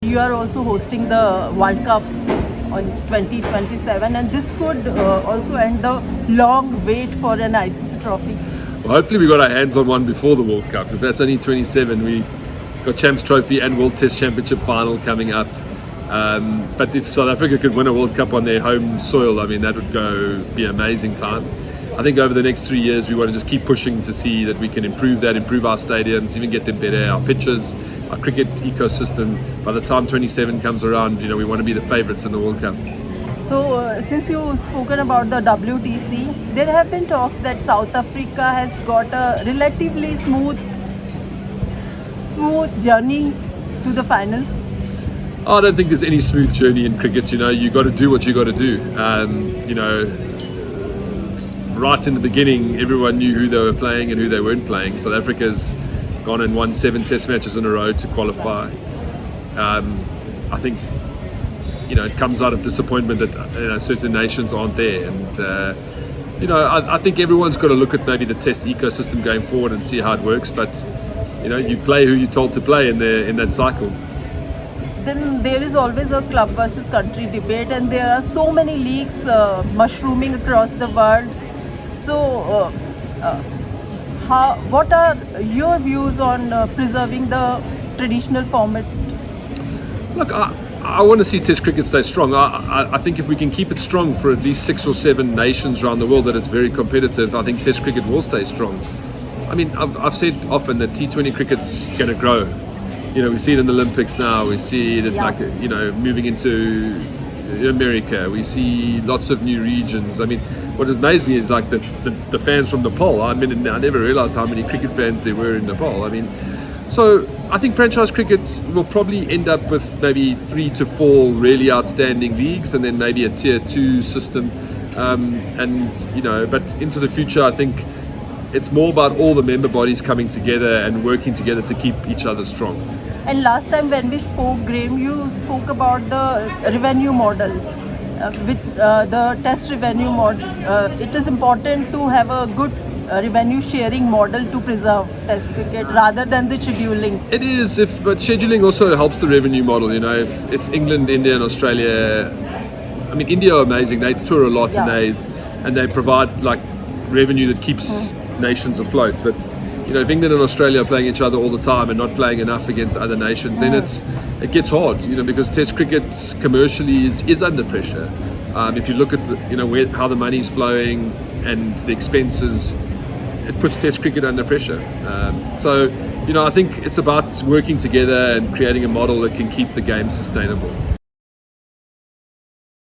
You are also hosting the World Cup on 2027, and this could also end the long wait for an ICC trophy. Well, hopefully we got our hands on one before the World Cup, because that's only 27. We got Champs Trophy and World Test Championship final coming up. But if South Africa could win a World Cup on their home soil, I mean, that would be an amazing time. I think over the next 3 years we want to just keep pushing to see that we can improve our stadiums, even get them better, our pitches, our cricket ecosystem. By the time 27 comes around, we want to be the favourites in the World Cup. So since you've spoken about the WTC, there have been talks that South Africa has got a relatively smooth journey to the finals. I don't think there's any smooth journey in cricket. You got to do what you got to do. Right in the beginning, everyone knew who they were playing and who they weren't playing. South Africa's gone and won 7 Test matches in a row to qualify. I think it comes out of disappointment that certain nations aren't there, and I think everyone's got to look at maybe the Test ecosystem going forward and see how it works. But you play who you're told to play in that cycle. Then there is always a club versus country debate, and there are so many leagues mushrooming across the world. So what are your views on preserving the traditional format? Look, I want to see Test cricket stay strong. I think if we can keep it strong for at least 6 or 7 nations around the world, that it's very competitive, I think Test cricket will stay strong. I mean, I've said often that T20 cricket's going to grow. We see it in the Olympics now. We see it moving into America. We see lots of new regions. I mean, what amazed me is the fans from Nepal. I mean, I never realized how many cricket fans there were in Nepal. I mean, so I think franchise cricket will probably end up with maybe 3 to 4 really outstanding leagues, and then maybe a tier 2 system. But into the future, I think it's more about all the member bodies coming together and working together to keep each other strong. And last time when we spoke, Graeme, you spoke about the revenue model. With the Test revenue model, it is important to have a good revenue sharing model to preserve Test cricket rather than the scheduling. It is, but scheduling also helps the revenue model. If England, India, and Australia, I mean, India are amazing. They tour a lot, and they provide revenue that keeps nations afloat. But if England and Australia are playing each other all the time and not playing enough against other nations, then it gets hard. Because Test cricket commercially is under pressure. If you look at how the money's flowing and the expenses, it puts Test cricket under pressure. So I think it's about working together and creating a model that can keep the game sustainable.